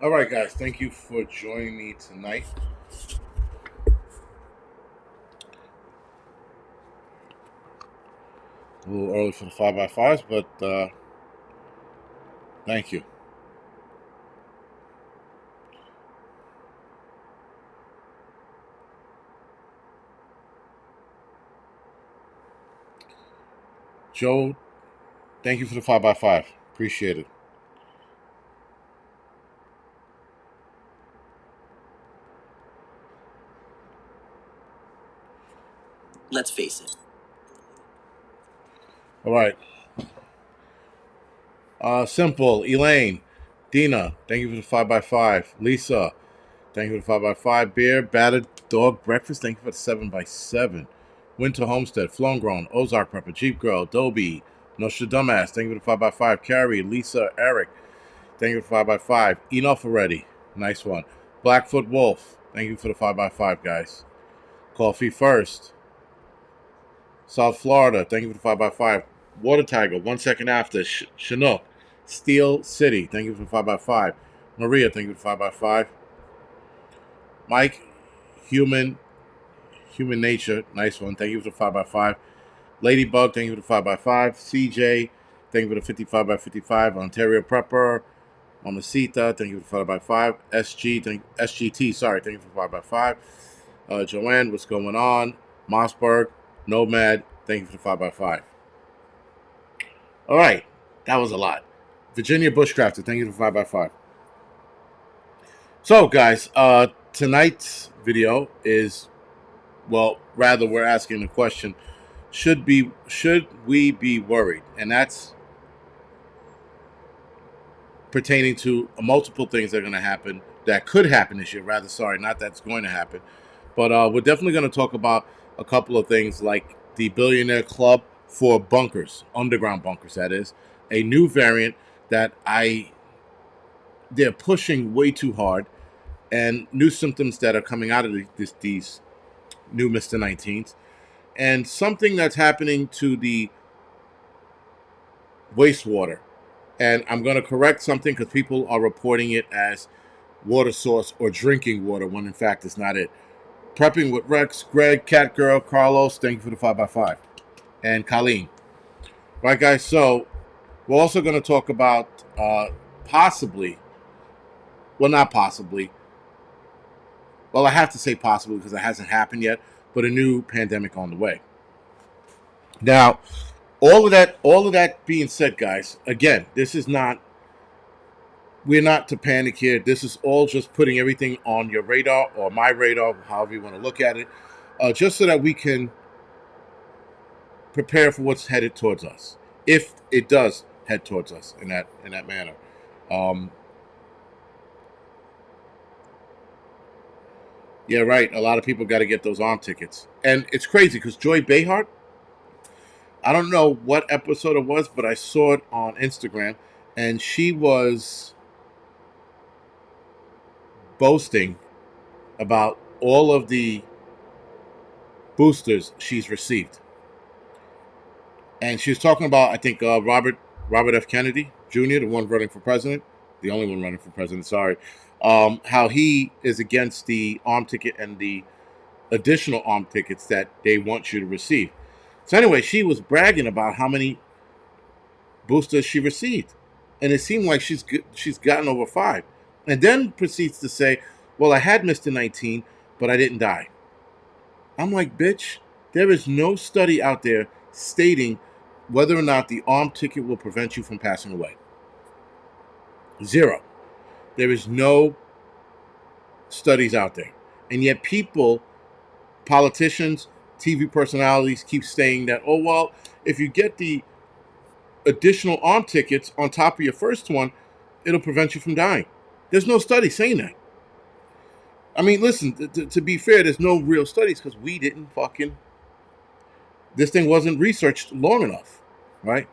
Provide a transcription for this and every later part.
All right, guys. Thank you for joining me tonight. A little early for the 5x5s, but thank you. Joe, thank you for the 5x5. Appreciate it. Let's face it. All right. Simple. Elaine, Dina, thank you for the 5x5. Lisa, thank you for the 5x5. Beer, Battered Dog Breakfast, thank you for the 7x7. Winter Homestead, Flown Grown, Ozark Prepper, Jeep Girl, Dobie, Nostradamus, thank you for the 5x5. Carrie, Lisa, Eric, thank you for 5x5. Enough already. Nice one. Blackfoot Wolf, thank you for the 5x5, guys. Coffee First, South Florida, thank you for the 5x5. Water Tiger, 1 second after. Chinook, Steel City, thank you for the 5x5. Maria, thank you for the 5x5. Mike, Human Nature, nice one, thank you for the 5x5. Ladybug, thank you for the 5x5. CJ, thank you for the 55x55. Ontario Prepper, Mamacita, thank you for the 5x5. SGT, sorry, thank you for the 5x5. Joanne, what's going on? Mossberg, Nomad, thank you for the 5x5. All right, that was a lot. Virginia Bushcrafter, thank you for 5x5. So, guys, tonight's video is, well, rather, we're asking the question: should we be worried? And that's pertaining to multiple things that are going to happen, that could happen this year. Rather, sorry, not that's going to happen, but we're definitely going to talk about a couple of things like the Billionaire Club for bunkers, underground bunkers. That is a new variant that they're pushing way too hard, and new symptoms that are coming out of these new Mr. 19s, and something that's happening to the wastewater. And I'm going to correct something because people are reporting it as water source or drinking water when in fact it's not it. Prepping with Rex, Greg, Catgirl, Carlos, thank you for the 5x5. And Colleen. Right, guys, so we're also going to talk about possibly, well, not possibly, well, I have to say possibly because it hasn't happened yet, but a new pandemic on the way. Now, all of that being said, guys, again, this is not, we're not to panic here. This is all just putting everything on your radar or my radar, however you want to look at it, just so that we can prepare for what's headed towards us, if it does head towards us in that manner. Um, yeah, right. A lot of people got to get those arm tickets, and it's crazy because Joy Behar, I don't know what episode it was, but I saw it on Instagram, and she was boasting about all of the boosters she's received, and she was talking about, I think, Robert F. Kennedy Jr., the one running for president, the only one running for president. Sorry, how he is against the arm ticket and the additional arm tickets that they want you to receive. So anyway, she was bragging about how many boosters she received, and it seemed like she's gotten over 5, and then proceeds to say, "Well, I had Mr. 19, but I didn't die." I'm like, bitch, there is no study out there stating whether or not the arm ticket will prevent you from passing away. Zero. There is no studies out there. And yet people, politicians, TV personalities keep saying that, oh, well, if you get the additional arm tickets on top of your first one, it'll prevent you from dying. There's no study saying that. I mean, listen, to be fair, there's no real studies because we didn't fucking, this thing wasn't researched long enough, right?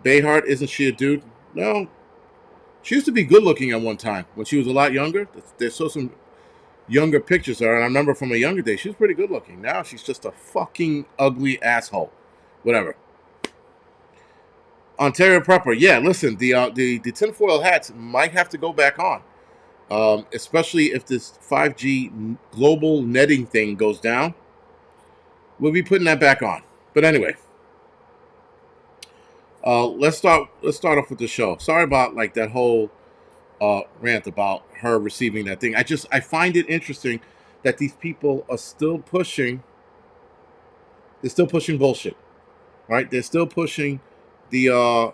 Bayhart, isn't she a dude? No. She used to be good looking at one time when she was a lot younger. They saw some younger pictures of her, and I remember from a younger day, she was pretty good looking. Now she's just a fucking ugly asshole. Whatever. Ontario Prepper. Yeah, listen, the tinfoil hats might have to go back on, especially if this 5G global netting thing goes down. We'll be putting that back on. But anyway, let's start. Let's start off with the show. Sorry about like that whole rant about her receiving that thing. I find it interesting that these people are still pushing. They're still pushing bullshit, right? They're still pushing the.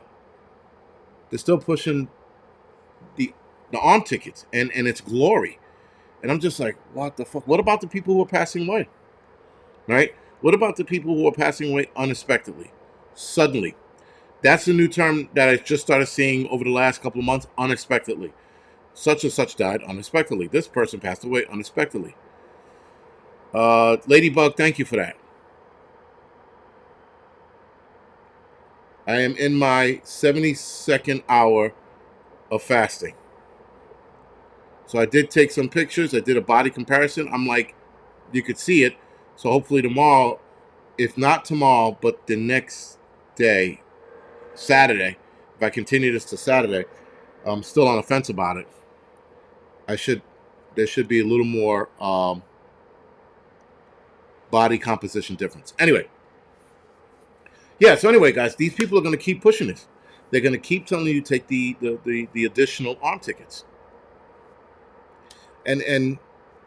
They're still pushing the arm tickets and its glory. And I'm just like, what the fuck? What about the people who are passing away? Right? What about the people who are passing away unexpectedly, suddenly? That's a new term that I just started seeing over the last couple of months. Unexpectedly, such and such died unexpectedly. This person passed away unexpectedly. Ladybug, thank you for that. I am in my 72nd hour of fasting. So I did take some pictures. I did a body comparison. I'm like, you could see it. So hopefully tomorrow, if not tomorrow, but the next day, Saturday, if I continue this to Saturday, I'm still on the fence about it. There should be a little more body composition difference. Anyway, yeah. So anyway, guys, these people are going to keep pushing this. They're going to keep telling you to take the additional arm tickets, and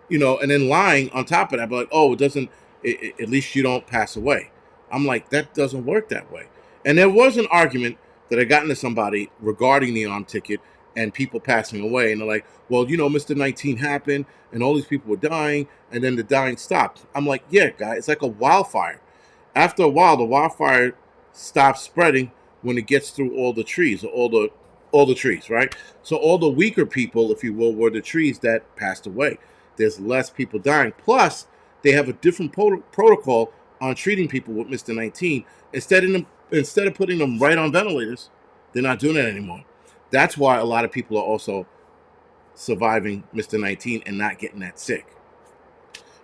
you know, and then lying on top of that, but like, oh, it doesn't. At least you don't pass away. I'm like, that doesn't work that way. And there was an argument that I got into somebody regarding the arm ticket and people passing away, and they're like, well, you know, Mr. 19 happened, and all these people were dying, and then the dying stopped. I'm like, yeah, guy, it's like a wildfire. After a while, the wildfire stops spreading when it gets through all the trees, all the trees, right? So all the weaker people, if you will, were the trees that passed away. There's less people dying. Plus, they have a different protocol on treating people with Mr. 19. Instead of putting them right on ventilators, they're not doing it anymore. That's why a lot of people are also surviving Mr. 19 and not getting that sick.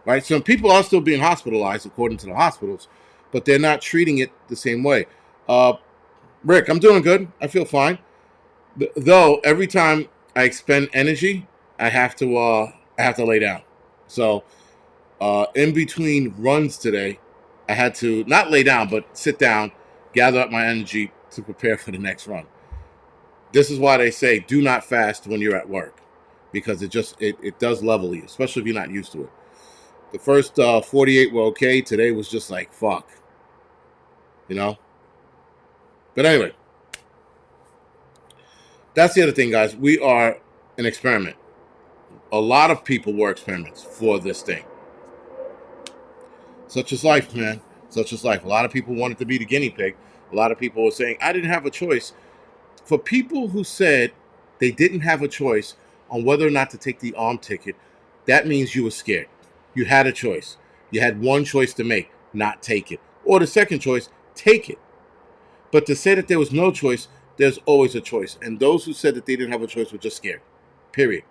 Right? Some people are still being hospitalized according to the hospitals, but they're not treating it the same way. Rick, I'm doing good. I feel fine. Though every time I expend energy, I have to lay down. So in between runs today, I had to not lay down, but sit down, gather up my energy to prepare for the next run. This is why they say do not fast when you're at work, because it does level you, especially if you're not used to it. The first 48 were okay. Today was just like fuck, you know. But anyway, that's the other thing, guys. We are an experiment. A lot of people were experiments for this thing. Such is life, man. Such is life. A lot of people wanted to be the guinea pig. A lot of people were saying, I didn't have a choice. For people who said they didn't have a choice on whether or not to take the arm ticket, that means you were scared. You had a choice. You had one choice to make, not take it. Or the second choice, take it. But to say that there was no choice, there's always a choice. And those who said that they didn't have a choice were just scared. Period.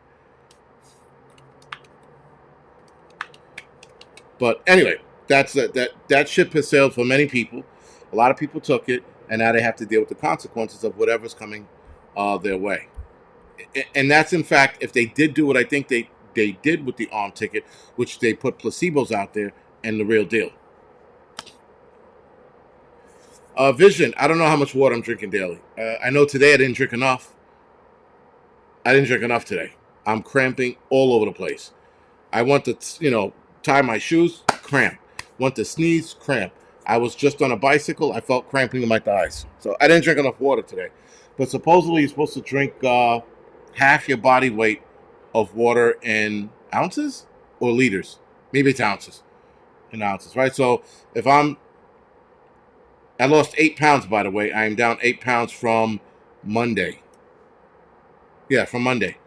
But anyway, that ship has sailed for many people. A lot of people took it, and now they have to deal with the consequences of whatever's coming their way. And that's, in fact, if they did do what I think they did with the arm ticket, which they put placebos out there, and the real deal. Vision, I don't know how much water I'm drinking daily. I know today I didn't drink enough. I didn't drink enough today. I'm cramping all over the place. I want to, tie my shoes, cramp. Want to sneeze, cramp. I was just on a bicycle. I felt cramping in my thighs. So I didn't drink enough water today. But supposedly you're supposed to drink half your body weight of water in ounces or liters. Maybe it's ounces. In ounces, right? So if I lost 8 pounds, by the way. I am down 8 pounds from Monday. Yeah, from Monday.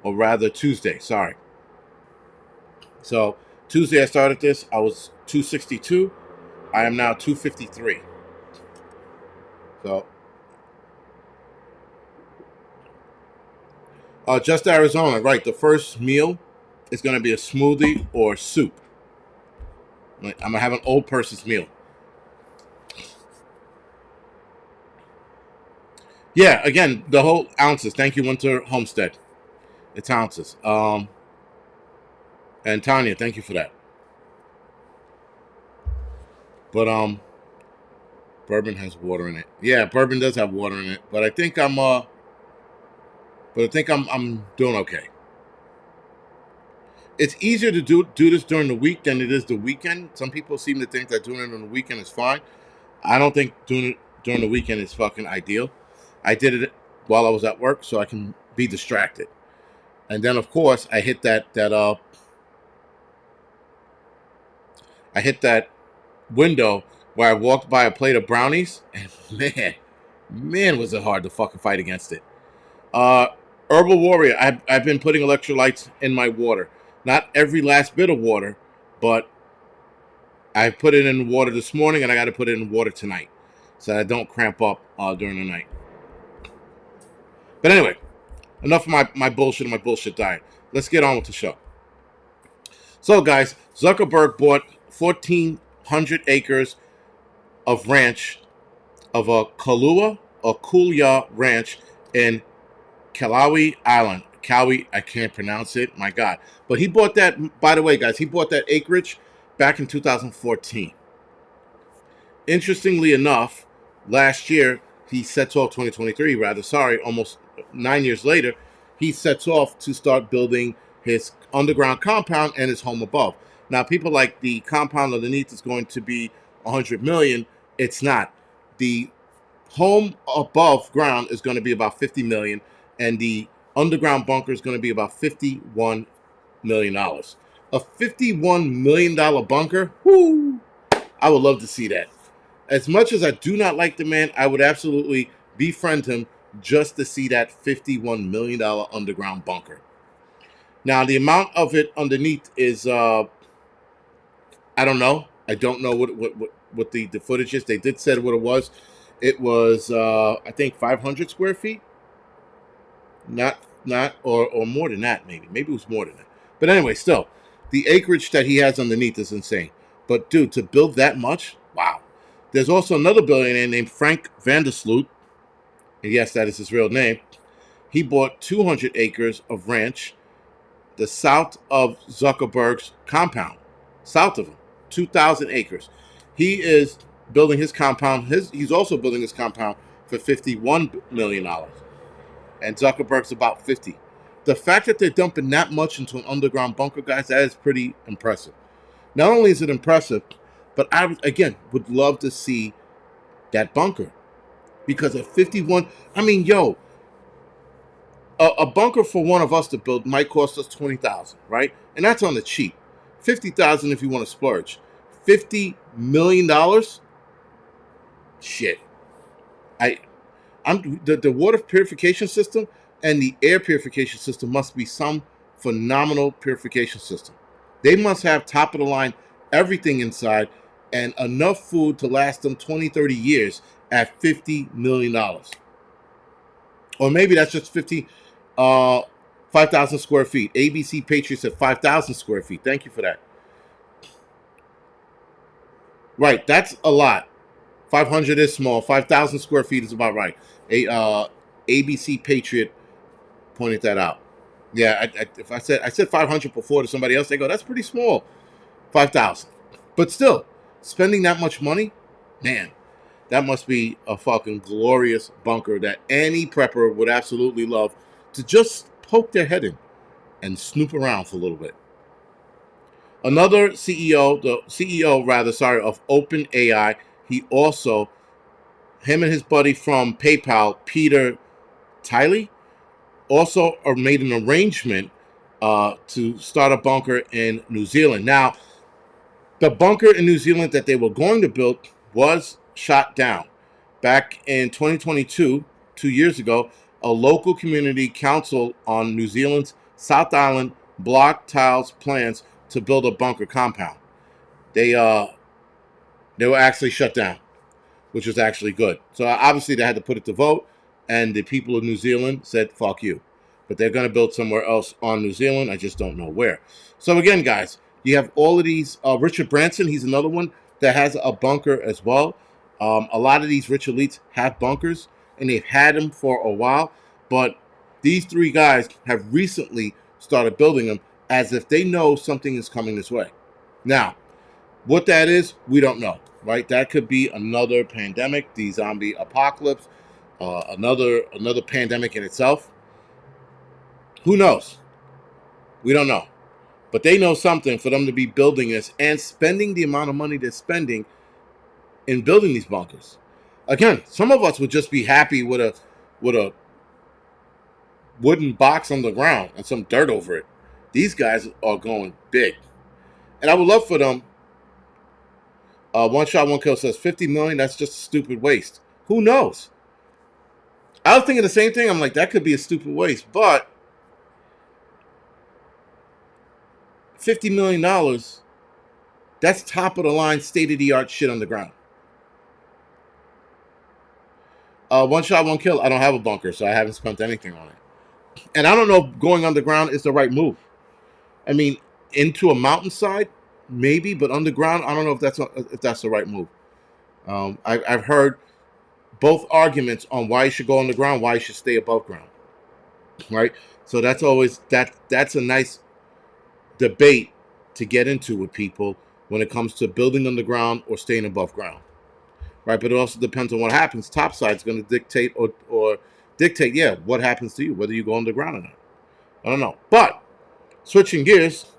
Or rather, Tuesday. Sorry. So, Tuesday I started this. I was 262. I am now 253. So, just Arizona, right. The first meal is going to be a smoothie or soup. I'm going to have an old person's meal. Yeah, again, the whole ounces. Thank you, Winter Homestead. It's ounces. And Tanya, thank you for that. But bourbon has water in it. Yeah, bourbon does have water in it. But I think I'm doing okay. It's easier to do this during the week than it is the weekend. Some people seem to think that doing it on the weekend is fine. I don't think doing it during the weekend is fucking ideal. I did it while I was at work so I can be distracted. And then of course I hit that window where I walked by a plate of brownies and man was it hard to fucking fight against it. Uh Herbal Warrior, I've been putting electrolytes in my water. Not every last bit of water, but I put it in water this morning and I got to put it in water tonight so that I don't cramp up during the night. But anyway, enough of my bullshit and my bullshit diet. Let's get on with the show. So, guys, Zuckerberg bought 1,400 acres of ranch of a Kulia ranch in Kauai Island. Kauai, I can't pronounce it, my God. But he bought that, by the way, guys, he bought that acreage back in 2014. Interestingly enough, last year, he sets off 2023, rather, sorry, almost 9 years later, he sets off to start building his underground compound and his home above. Now, people like the compound underneath is going to be 100 million. It's not. The home above ground is going to be about 50 million, and the underground bunker is going to be about $51 million. A $51 million bunker? Whoo! I would love to see that. As much as I do not like the man, I would absolutely befriend him just to see that $51 million underground bunker. Now, the amount of it underneath is, I don't know. I don't know what the footage is. They did say what it was. It was, I think, 500 square feet. Or more than that, maybe. Maybe it was more than that. But anyway, still, the acreage that he has underneath is insane. But, dude, to build that much, wow. There's also another billionaire named Frank Vandersloot. And yes, that is his real name. He bought 200 acres of ranch, the south of Zuckerberg's compound. South of him, 2,000 acres. He is building his compound. He's also building his compound for $51 million. And Zuckerberg's about 50. The fact that they're dumping that much into an underground bunker, guys, that is pretty impressive. Not only is it impressive, but I, again, would love to see that bunker. Because at 51, I mean, yo, a bunker for one of us to build might cost us $20,000, right? And that's on the cheap. $50,000 if you want to splurge. $50 million? Shit. The water purification system and the air purification system must be some phenomenal purification system. They must have top of the line everything inside and enough food to last them 20, 30 years at $50 million. Or maybe that's just 5,000 square feet. ABC Patriots at 5,000 square feet. Thank you for that. Right, that's a lot. 500 is small. 5,000 square feet is about right. ABC Patriot pointed that out. Yeah, if I said 500 before to somebody else, they go, that's pretty small. 5,000. But still, spending that much money, man, that must be a fucking glorious bunker that any prepper would absolutely love to just poke their head in and snoop around for a little bit. Another CEO, the CEO rather, sorry, of OpenAI, him and his buddy from PayPal, Peter Thiel, also made an arrangement to start a bunker in New Zealand. Now, the bunker in New Zealand that they were going to build was shot down. Back in 2022, 2 years ago, a local community council on New Zealand's South Island blocked Thiel's plans to build a bunker compound. They were actually shut down, which was actually good. So obviously they had to put it to vote, and the people of New Zealand said, fuck you. But they're going to build somewhere else on New Zealand. I just don't know where. So again, guys, you have all of these. Richard Branson, he's another one that has a bunker as well. A lot of these rich elites have bunkers. and they've had them for a while. But these three guys have recently started building them as if they know something is coming this way. Now, what that is, we don't know, right? That could be another pandemic, the zombie apocalypse, another pandemic in itself. Who knows? We don't know. But they know something for them to be building this and spending the amount of money they're spending in building these bunkers. Again, some of us would just be happy with a wooden box on the ground and some dirt over it. These guys are going big. And I would love for them. One Shot, One Kill says 50 million, that's just a stupid waste. Who knows? I was thinking the same thing. I'm like, that could be a stupid waste. But $50 million, that's top of the line, state of the art shit on the ground. One Shot, One Kill, I don't have a bunker, so I haven't spent anything on it. And I don't know if going underground is the right move. I mean, into a mountainside, maybe, but underground, I don't know if that's the right move. I've heard both arguments on why you should go underground, why you should stay above ground, right? So that's always that's a nice debate to get into with people when it comes to building underground or staying above ground, right? But it also depends on what happens. Topside's going to dictate or dictate, yeah, what happens to you, whether you go underground or not. I don't know. But switching gears,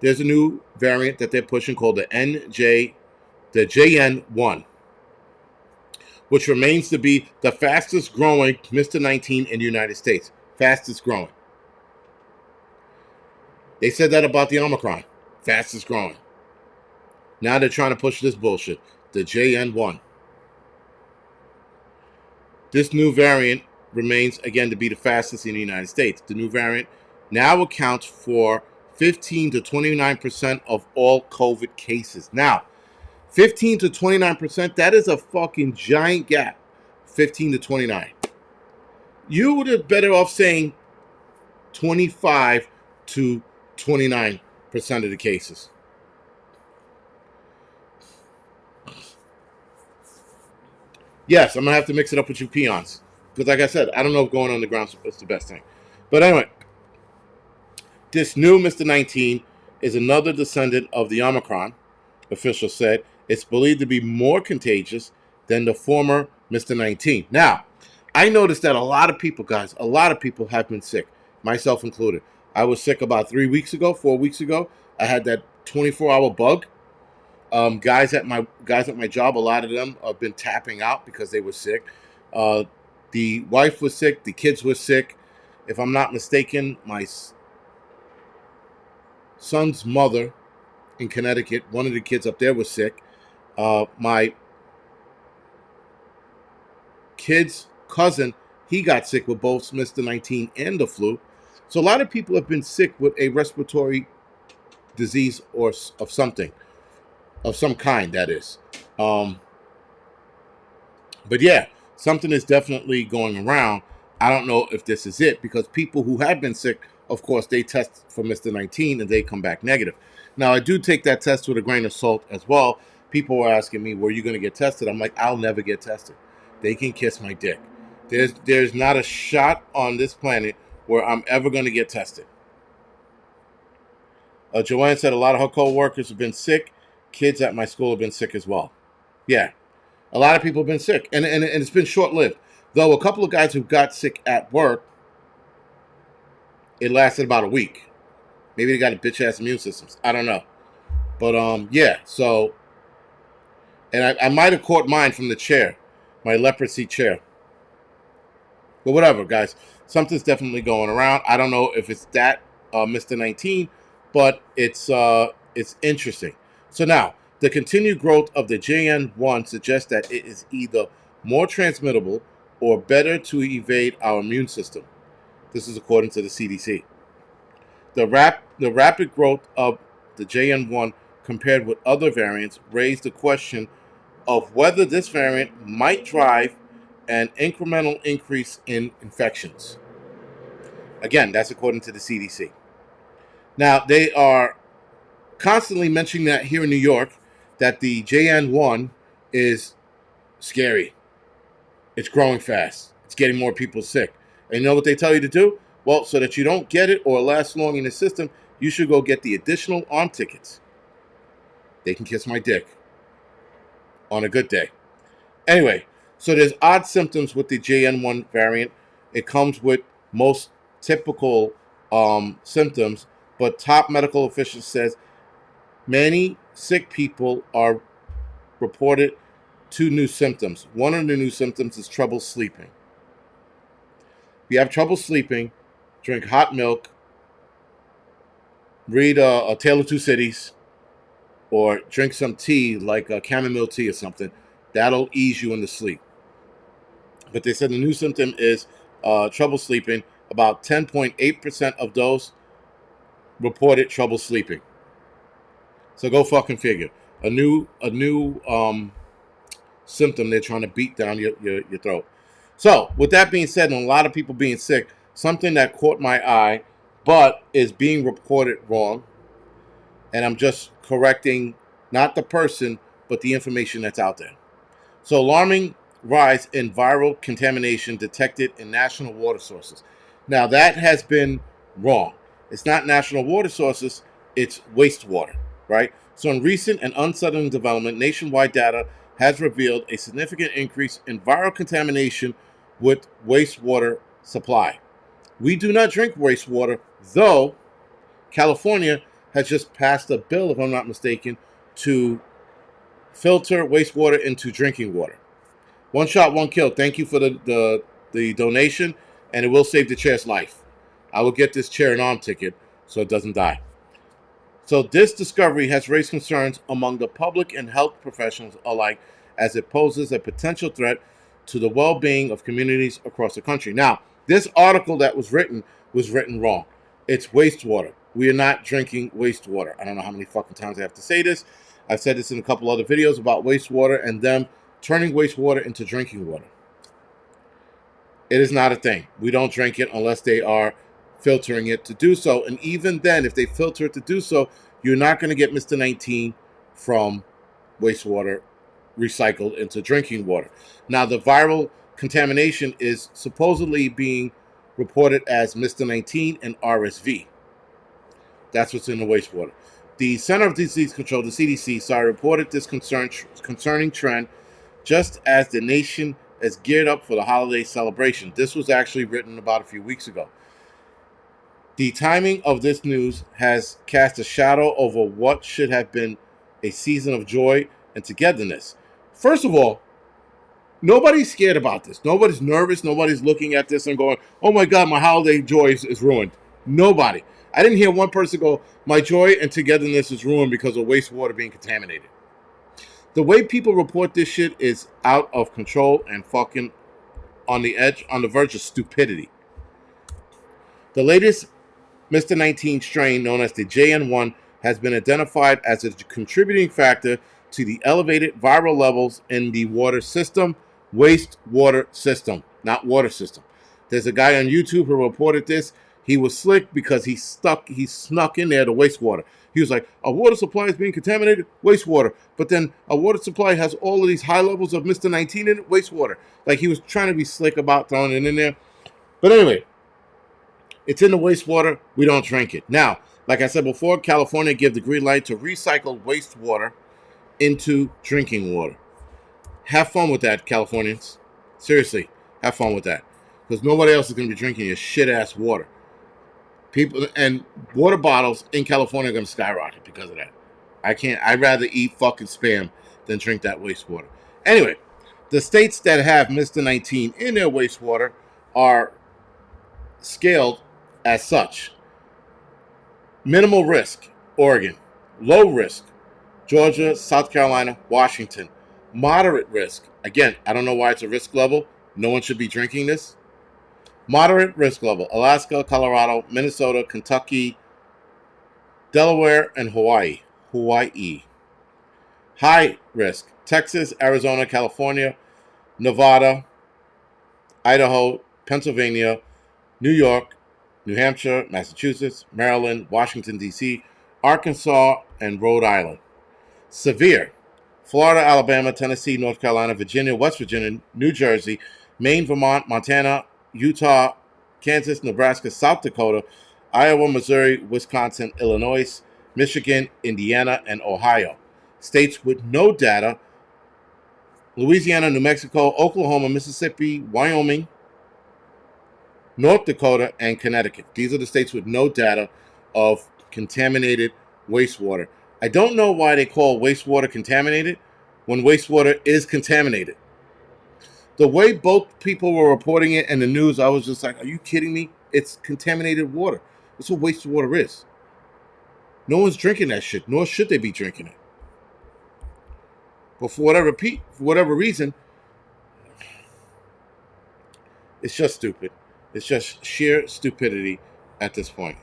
there's a new variant that they're pushing called the JN1, which remains to be the fastest growing Mr. 19 in the United States. Fastest growing. They said that about the Omicron. Fastest growing. Now they're trying to push this bullshit. The JN1. This new variant remains, again, to be the fastest in the United States. The new variant now accounts for 15 to 29% of all COVID cases. Now, 15 to 29%, that is a fucking giant gap. 15 to 29. You would have better off saying 25 to 29% of the cases. Yes, I'm going to have to mix it up with you peons. Because like I said, I don't know if going underground is the best thing. But anyway, this new Mr. 19 is another descendant of the Omicron, officials said. It's believed to be more contagious than the former Mr. 19. Now, I noticed that a lot of people have been sick, myself included. I was sick about 4 weeks ago. I had that 24-hour bug. Guys at my job, a lot of them have been tapping out because they were sick. The wife was sick. The kids were sick. If I'm not mistaken, my son's mother in Connecticut, one of the kids up there was sick. My kid's cousin, he got sick with both Mr. 19 and the flu. So a lot of people have been sick with a respiratory disease or of something, of some kind, that is. But yeah, something is definitely going around. I don't know if this is it, because people who have been sick, of course, they test for Mr. 19 and they come back negative. Now, I do take that test with a grain of salt as well. People were asking me, were you going to get tested? I'm like, I'll never get tested. They can kiss my dick. There's not a shot on this planet where I'm ever going to get tested. Joanne said a lot of her co-workers have been sick. Kids at my school have been sick as well. Yeah, a lot of people have been sick. And it's been short-lived. Though a couple of guys who got sick at work, it lasted about a week. Maybe they got a bitch-ass immune systems. I don't know. But, yeah, so... And I might have caught mine from the chair. My leprosy chair. But whatever, guys. Something's definitely going around. I don't know if it's that Mr. 19, but it's interesting. So now, the continued growth of the JN1 suggests that it is either more transmittable or better to evade our immune system. This is according to the CDC. The rapid growth of the JN1 compared with other variants raised the question of whether this variant might drive an incremental increase in infections. Again, that's according to the CDC. Now, they are constantly mentioning that here in New York, that the JN1 is scary. It's growing fast. It's getting more people sick. And you know what they tell you to do? Well, so that you don't get it or last long in the system, you should go get the additional arm tickets. They can kiss my dick on a good day. Anyway, so there's odd symptoms with the JN1 variant. It comes with most typical symptoms, but top medical officials says many sick people are reported 2 new symptoms. One of the new symptoms is trouble sleeping. If you have trouble sleeping, drink hot milk, read A Tale of Two Cities, or drink some tea like chamomile tea or something. That'll ease you into sleep. But they said the new symptom is trouble sleeping. About 10.8% of those reported trouble sleeping. So go fucking figure. A new symptom they're trying to beat down your throat. So with that being said, and a lot of people being sick, something that caught my eye, but is being reported wrong, and I'm just correcting not the person, but the information that's out there. So alarming rise in viral contamination detected in national water sources. Now that has been wrong. It's not national water sources, it's wastewater, right? So in recent and unsettling development, nationwide data has revealed a significant increase in viral contamination with wastewater supply. We do not drink wastewater, though California has just passed a bill, if I'm not mistaken, to filter wastewater into drinking water. One shot, one kill. Thank you for the donation, and it will save the chair's life. I will get this chair an arm ticket so it doesn't die. So this discovery has raised concerns among the public and health professionals alike, as it poses a potential threat to the well-being of communities across the country. Now, this article that was written wrong. It's wastewater. We are not drinking wastewater. I don't know how many fucking times I have to say this. I've said this in a couple other videos about wastewater and them turning wastewater into drinking water. It is not a thing. We don't drink it unless they are filtering it to do so. And even then, if they filter it to do so, you're not going to get Mr. 19 from wastewater recycled into drinking water. Now, the viral contamination is supposedly being reported as Mr. 19 and RSV. That's what's in the wastewater. The Center of Disease Control, the CDC, reported this concerning trend just as the nation is geared up for the holiday celebration. This was actually written about a few weeks ago. The timing of this news has cast a shadow over what should have been a season of joy and togetherness. First of all, nobody's scared about this. Nobody's nervous. Nobody's looking at this and going, oh my God, my holiday joy is ruined. Nobody. I didn't hear one person go, my joy and togetherness is ruined because of wastewater being contaminated. The way people report this shit is out of control and fucking on the verge of stupidity. The latest Mr. 19 strain, known as the JN1, has been identified as a contributing factor to the elevated viral levels in the water system, wastewater system, not water system. There's a guy on YouTube who reported this. He was slick because he snuck in there the wastewater. He was like, our water supply is being contaminated, wastewater. But then our water supply has all of these high levels of Mr. 19 in it, wastewater. Like he was trying to be slick about throwing it in there. But anyway, it's in the wastewater. We don't drink it. Now, like I said before, California gave the green light to recycle wastewater into drinking water. Have fun with that, Californians. Seriously, have fun with that. Because nobody else is going to be drinking your shit-ass water. People and water bottles in California are going to skyrocket because of that. I'd rather eat fucking Spam than drink that wastewater. Anyway, the states that have Mr. 19 in their wastewater are scaled as such. Minimal risk, Oregon. Low risk, Georgia, South Carolina, Washington. Moderate risk. Again, I don't know why it's a risk level. No one should be drinking this. Moderate risk level, Alaska, Colorado, Minnesota, Kentucky, Delaware, and Hawaii. High risk, Texas, Arizona, California, Nevada, Idaho, Pennsylvania, New York, New Hampshire, Massachusetts, Maryland, Washington, D.C., Arkansas, and Rhode Island. Severe, Florida, Alabama, Tennessee, North Carolina, Virginia, West Virginia, New Jersey, Maine, Vermont, Montana, Utah, Kansas, Nebraska, South Dakota, Iowa, Missouri, Wisconsin, Illinois, Michigan, Indiana, and Ohio. States with no data: Louisiana, New Mexico, Oklahoma, Mississippi, Wyoming, North Dakota, and Connecticut. These are the states with no data of contaminated wastewater. I don't know why they call wastewater contaminated when wastewater is contaminated. The way both people were reporting it in the news, I was just like, are you kidding me? It's contaminated water. That's what wastewater is. No one's drinking that shit, nor should they be drinking it. But for whatever reason, it's just stupid. It's just sheer stupidity at this point.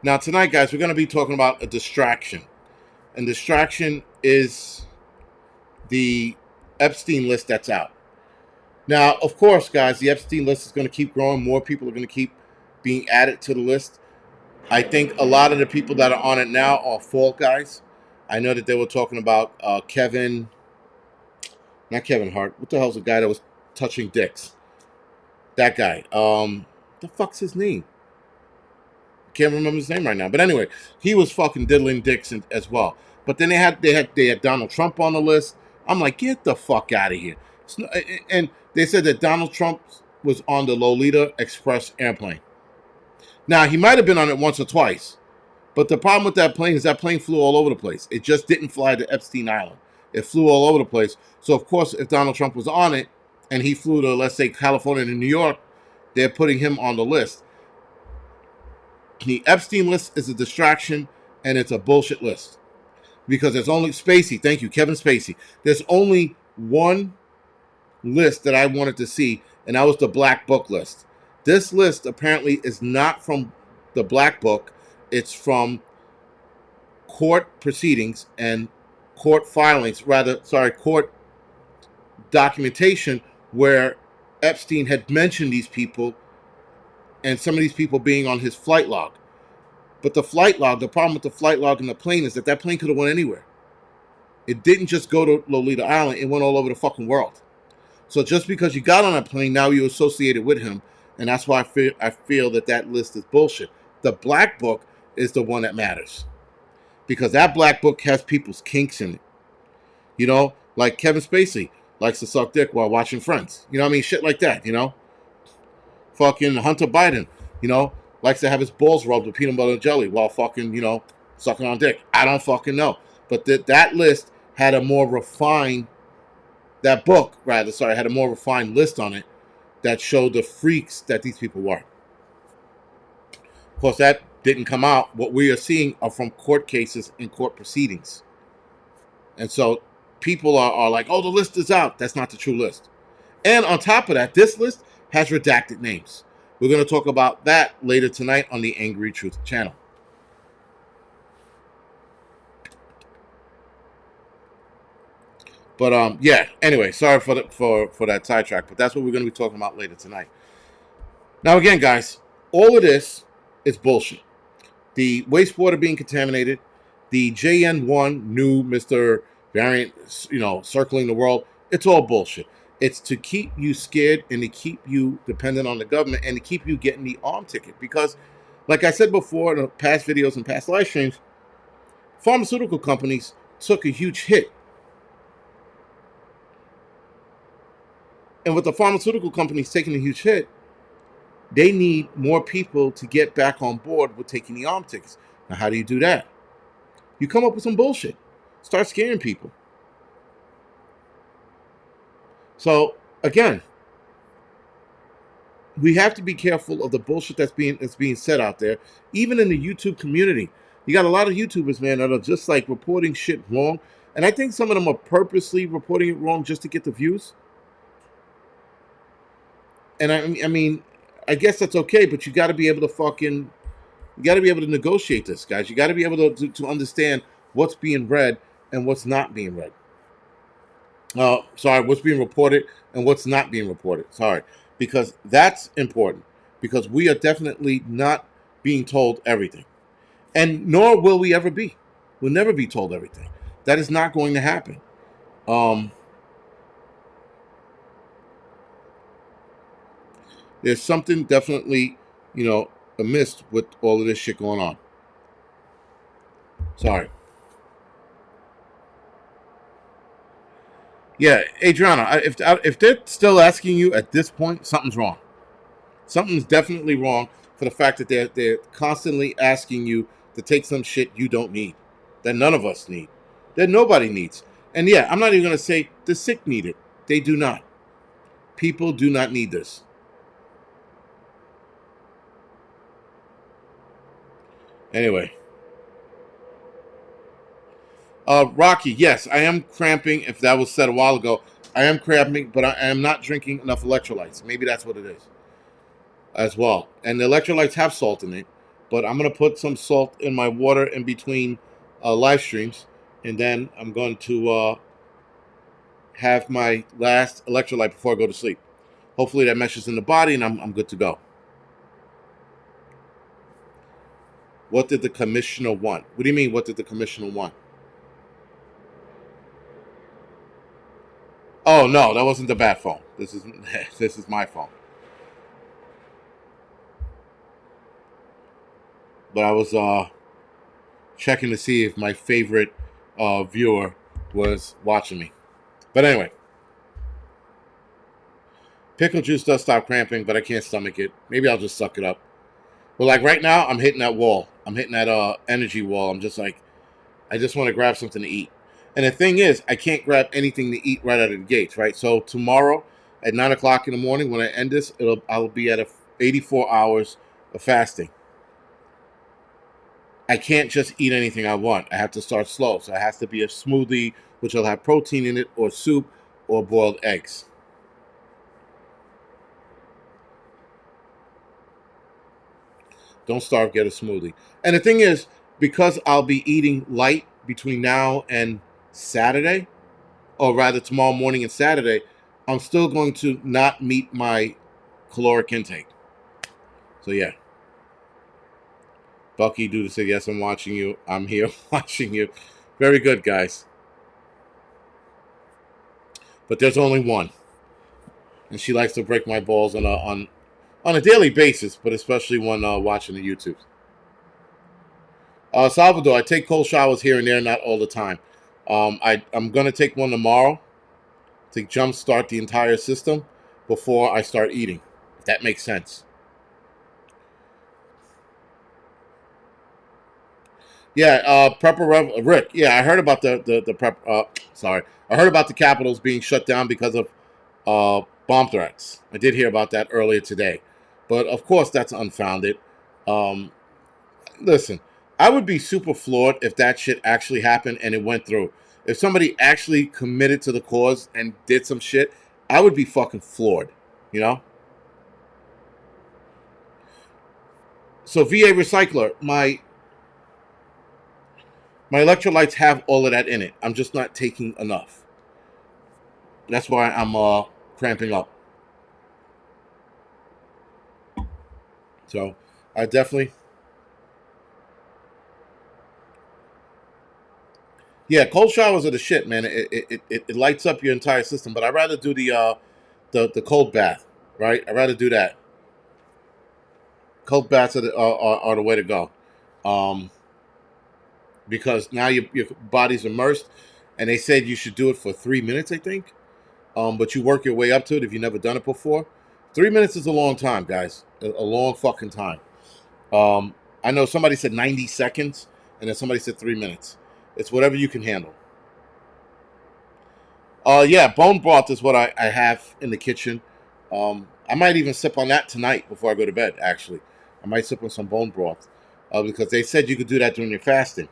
Now, tonight, guys, we're going to be talking about a distraction. And distraction is the Epstein list that's out. Now, of course, guys, the Epstein list is going to keep growing. More people are going to keep being added to the list. I think a lot of the people that are on it now are fall guys. I know that they were talking about not Kevin Hart. What the hell's the guy that was touching dicks? That guy. The fuck's his name? Can't remember his name right now. But anyway, he was fucking diddling dicks as well. But then they had Donald Trump on the list. I'm like, get the fuck out of here. And they said that Donald Trump was on the Lolita Express airplane. Now, he might have been on it once or twice. But the problem with that plane is that plane flew all over the place. It just didn't fly to Epstein Island. It flew all over the place. So, of course, if Donald Trump was on it and he flew to, let's say, California to New York, they're putting him on the list. The Epstein list is a distraction, and it's a bullshit list. Because there's only Spacey. Thank you, Kevin Spacey. There's only one list that I wanted to see, and that was the Black Book list. This list apparently is not from the Black Book. It's from court proceedings and court documentation where Epstein had mentioned these people and some of these people being on his flight log. But the problem with the flight log in the plane is that plane could have went anywhere. It didn't just go to Lolita Island. It went all over the fucking world. So just because you got on a plane, now you're associated with him. And that's why I feel that list is bullshit. The Black Book is the one that matters. Because that Black Book has people's kinks in it. You know, like Kevin Spacey likes to suck dick while watching Friends. You know what I mean? Shit like that, you know? Fucking Hunter Biden, you know, likes to have his balls rubbed with peanut butter and jelly while fucking, you know, sucking on dick. I don't fucking know. But that list had a more refined, had a more refined list on it that showed the freaks that these people were. Of course, that didn't come out. What we are seeing are from court cases and court proceedings. And so people are like, oh, the list is out. That's not the true list. And on top of that, this list has redacted names. We're going to talk about that later tonight on the Angry Truth channel. But yeah, anyway, sorry for that sidetrack, but that's what we're going to be talking about later tonight. Now again, guys, all of this is bullshit. The wastewater being contaminated, the JN1 new Mr. Variant, you know, circling the world, it's all bullshit. It's to keep you scared and to keep you dependent on the government and to keep you getting the arm ticket. Because, like I said before in past videos and past live streams, pharmaceutical companies took a huge hit. And with the pharmaceutical companies taking a huge hit, they need more people to get back on board with taking the arm tickets. Now, how do you do that? You come up with some bullshit. Start scaring people. So, again, we have to be careful of the bullshit that's being said out there, even in the YouTube community. You got a lot of YouTubers, man, that are just like reporting shit wrong. And I think some of them are purposely reporting it wrong just to get the views. And I mean, I guess that's okay, but you got to be able to negotiate this, guys. You got to be able to understand what's being read and what's not being read. What's being reported and what's not being reported. Sorry, because that's important. Because we are definitely not being told everything, and nor will we ever be. We'll never be told everything. That is not going to happen. There's something definitely, amiss with all of this shit going on. Sorry. Yeah, Adriana, if they're still asking you at this point, something's wrong. Something's definitely wrong for the fact that they're constantly asking you to take some shit you don't need, that none of us need, that nobody needs. And yeah, I'm not even gonna say the sick need it. They do not. People do not need this. Anyway. Rocky, yes, I am cramping. If that was said a while ago, I am cramping, but I am not drinking enough electrolytes. Maybe that's what it is as well. And the electrolytes have salt in it, but I'm going to put some salt in my water in between live streams, and then I'm going to have my last electrolyte before I go to sleep. Hopefully that meshes in the body, and I'm good to go. What did the commissioner want? What do you mean, what did the commissioner want? Oh no, that wasn't the bat phone. This is this is my phone. But I was checking to see if my favorite viewer was watching me. But anyway, pickle juice does stop cramping, but I can't stomach it. Maybe I'll just suck it up. But like right now, I'm hitting that wall. I'm hitting that energy wall. I'm just like, I just want to grab something to eat. And the thing is, I can't grab anything to eat right out of the gates, right? So tomorrow at 9 o'clock in the morning, when I end this, I'll be at 84 hours of fasting. I can't just eat anything I want. I have to start slow. So it has to be a smoothie, which will have protein in it, or soup, or boiled eggs. Don't starve, get a smoothie. And the thing is, because I'll be eating light between now and Saturday, or rather tomorrow morning and Saturday, I'm still going to not meet my caloric intake. So yeah. Bucky Duda said, yes, I'm watching you. I'm here watching you. Very good, guys. But there's only one. And she likes to break my balls on a daily basis, but especially when watching the YouTube. Salvador, I take cold showers here and there, not all the time. I'm going to take one tomorrow to jumpstart the entire system before I start eating. If that makes sense. Yeah, Prepper Rick. Yeah, I heard about the prep. Sorry, I heard about the Capitals being shut down because of bomb threats. I did hear about that earlier today, but of course that's unfounded. Um, Listen, I would be super floored if that shit actually happened and it went through. If somebody actually committed to the cause and did some shit, I would be fucking floored. You know. So VA Recycler, my electrolytes have all of that in it. I'm just not taking enough. That's why I'm cramping up. So I definitely, yeah, cold showers are the shit, man. It lights up your entire system. But I'd rather do the cold bath, right? I'd rather do that. Cold baths are the way to go, um, because now your body's immersed, and they said you should do it for 3 minutes, I think. But you work your way up to it if you've never done it before. 3 minutes is a long time, guys. A long fucking time. I know somebody said 90 seconds, and then somebody said 3 minutes. It's whatever you can handle. Yeah, bone broth is what I have in the kitchen. I might even sip on that tonight before I go to bed, actually. I might sip on some bone broth. Because they said you could do that during your fasting.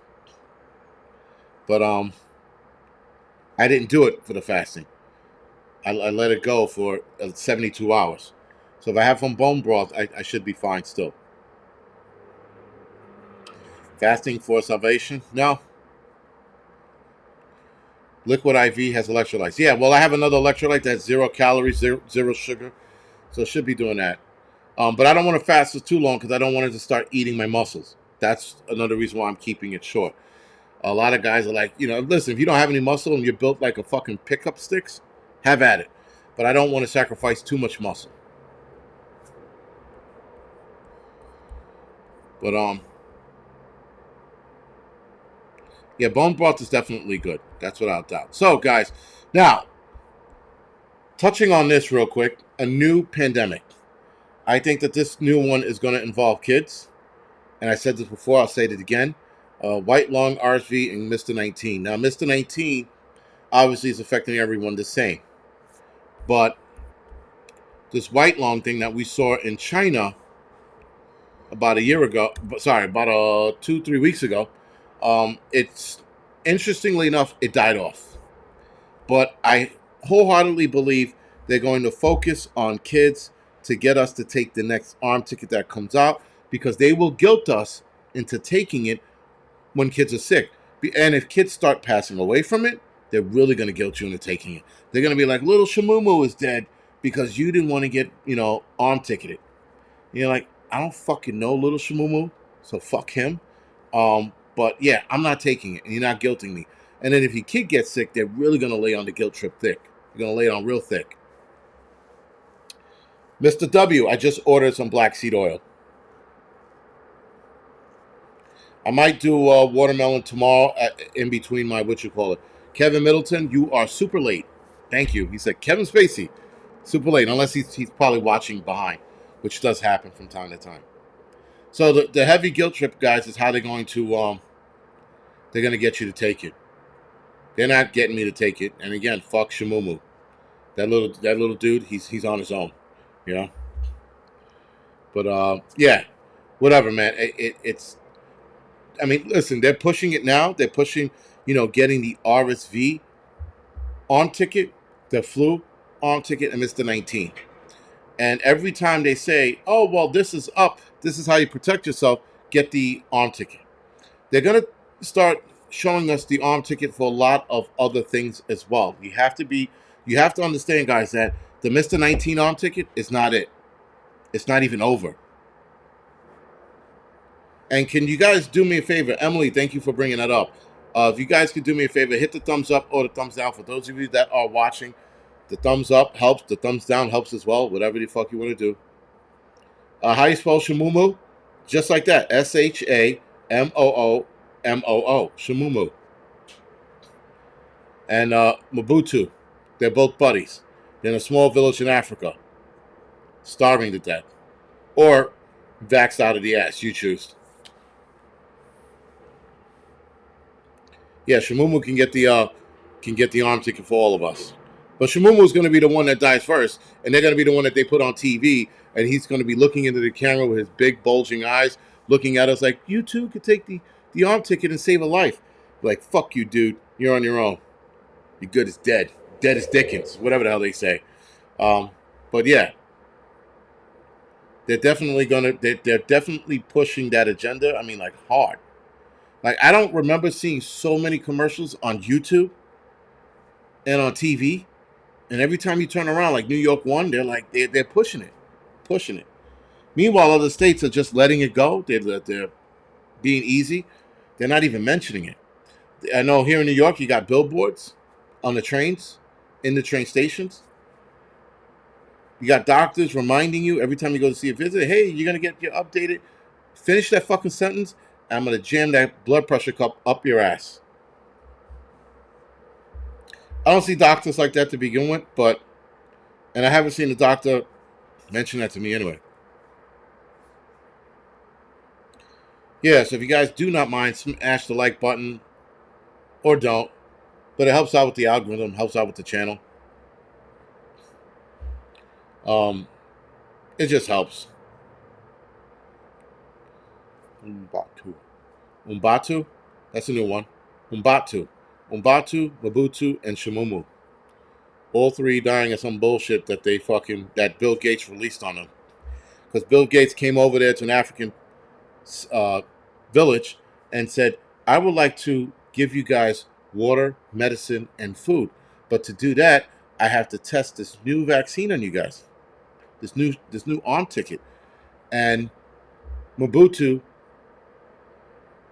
But I didn't do it for the fasting. I let it go for 72 hours. So if I have some bone broth, I should be fine still. Fasting for salvation? No. Liquid IV has electrolytes. Yeah, well, I have another electrolyte that's 0 calories, zero sugar. So it should be doing that. But I don't want to fast for too long because I don't want it to start eating my muscles. That's another reason why I'm keeping it short. A lot of guys are like, listen, if you don't have any muscle and you're built like a fucking pickup sticks, have at it. But I don't want to sacrifice too much muscle. But yeah, bone broth is definitely good. That's without doubt. So, guys, now touching on this real quick, a new pandemic. I think that this new one is going to involve kids, and I said this before. I'll say it again. White lung, RSV, and Mr. 19. Now, Mr. 19 obviously is affecting everyone the same, but this white lung thing that we saw in China about a year ago, sorry, about 2-3 weeks ago, it's interestingly enough, it died off. But I wholeheartedly believe they're going to focus on kids to get us to take the next arm ticket that comes out, because they will guilt us into taking it when kids are sick. And if kids start passing away from it, they're really going to guilt you into taking it. They're going to be like, little Shamumu is dead because you didn't want to get, arm ticketed. And you're like, I don't fucking know little Shamumu, so fuck him. But yeah, I'm not taking it, and you're not guilting me. And then if your kid gets sick, they're really going to lay on the guilt trip thick. They're going to lay it on real thick. Mr. W, I just ordered some black seed oil. I might do watermelon tomorrow in between my, Kevin Middleton, you are super late. Thank you. He said, Kevin Spacey, super late, unless he's probably watching behind, which does happen from time to time. So the heavy guilt trip, guys, is how they're going to get you to take it. They're not getting me to take it. And again, fuck Shamumu. That little dude, he's on his own. But yeah, whatever, man. It's I mean, listen, they're pushing it now. They're pushing, getting the RSV arm ticket, the flu arm ticket, and Mr. 19. And every time they say, oh, well, this is up, this is how you protect yourself, get the arm ticket. They're going to start showing us the arm ticket for a lot of other things as well. You have to understand, guys, that the Mr. 19 arm ticket is not it. It's not even over. And can you guys do me a favor? Emily, thank you for bringing that up. If you guys could do me a favor, hit the thumbs up or the thumbs down. For those of you that are watching, the thumbs up helps. The thumbs down helps as well. Whatever the fuck you want to do. How you spell Shamumu? Just like that. Shamoomoo. Shamumu. And Mobutu. They're both buddies. They're in a small village in Africa. Starving to death. Or vaxxed out of the ass. You choose. Yeah, Shamumu can get the arm ticket for all of us. But Shamumu is going to be the one that dies first, and they're going to be the one that they put on TV, and he's going to be looking into the camera with his big bulging eyes, looking at us like, you too could take the arm ticket and save a life. Like, fuck you, dude. You're on your own. You're good as dead. Dead as Dickens. Whatever the hell they say. But yeah. They're definitely pushing that agenda. I mean, like, hard. Like, I don't remember seeing so many commercials on YouTube and on TV. And every time you turn around, like New York One, they're pushing it. Meanwhile, other states are just letting it go. They're being easy. They're not even mentioning it. I know here in New York, you got billboards on the trains, in the train stations. You got doctors reminding you every time you go to see a visit, hey, you're going to get your updated. Finish that fucking sentence. I'm going to jam that blood pressure cup up your ass. I don't see doctors like that to begin with, and I haven't seen a doctor mention that to me anyway. Yeah, so if you guys do not mind, smash the like button, or don't, but it helps out with the algorithm, helps out with the channel. It just helps. Umbatu? That's a new one. Umbatu, Mobutu, and Shamumu. All three dying of some bullshit that that Bill Gates released on them. Because Bill Gates came over there to an African village and said, I would like to give you guys water, medicine, and food. But to do that, I have to test this new vaccine on you guys. This new arm ticket. And Mobutu,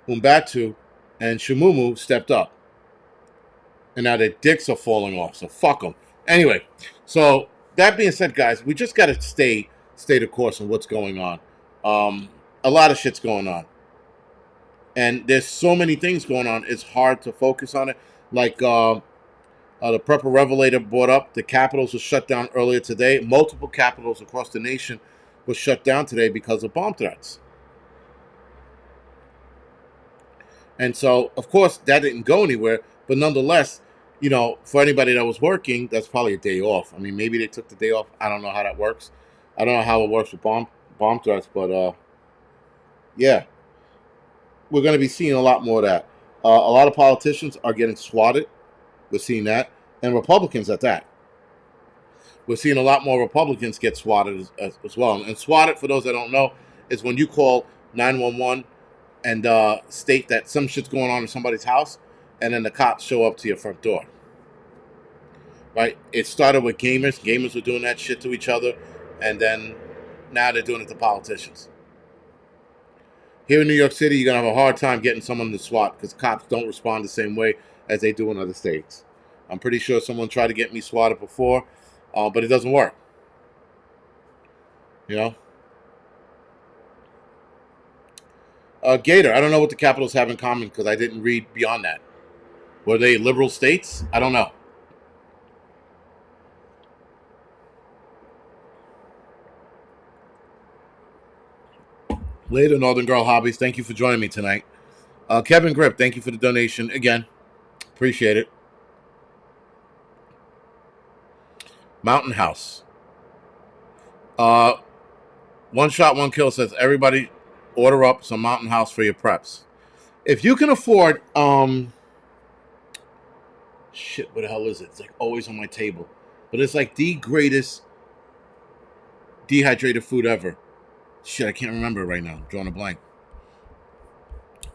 Umbatu, and Shamumu stepped up. And now their dicks are falling off, so fuck them. Anyway, so that being said, guys, we just got to stay the course on what's going on. a lot of shit's going on. And there's so many things going on, it's hard to focus on it. Like the Prepper Revelator brought up, the capitals were shut down earlier today. Multiple capitals across the nation were shut down today because of bomb threats. And so, of course, that didn't go anywhere. But nonetheless, you know, for anybody that was working, that's probably a day off. I mean, maybe they took the day off. I don't know how that works. I don't know how it works with bomb threats, but yeah, we're going to be seeing a lot more of that. A lot of politicians are getting swatted. We're seeing that, and Republicans at that. We're seeing a lot more Republicans get swatted as well. And swatted, for those that don't know, is when you call 911 and state that some shit's going on in somebody's house, and then the cops show up to your front door. Right? It started with gamers. Gamers were doing that shit to each other, and then now they're doing it to politicians. Here in New York City, you're going to have a hard time getting someone to SWAT because cops don't respond the same way as they do in other states. I'm pretty sure someone tried to get me swatted before, but it doesn't work. You know? Gator, I don't know what the capitals have in common because I didn't read beyond that. Were they liberal states? I don't know. Later, Northern Girl Hobbies, thank you for joining me tonight. Kevin Grip, thank you for the donation again. Appreciate it. Mountain House. One Shot, One Kill says, everybody order up some Mountain House for your preps. If you can afford, shit, what the hell is it? It's like always on my table. But it's like the greatest dehydrated food ever. Shit, I can't remember it right now. I'm drawing a blank.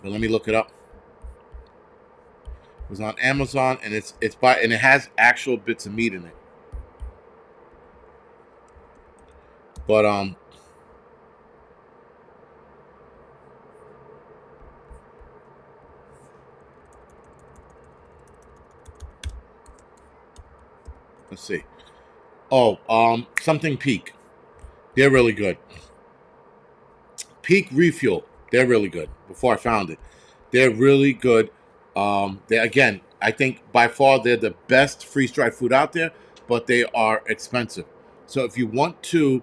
But let me look it up. It was on Amazon, and it has actual bits of meat in it. But let's see. Oh, something Peak. They're really good. Peak Refuel. They're really good. Before I found it, they're really good. Again, I think by far they're the best freeze-dried food out there, but they are expensive. So if you want to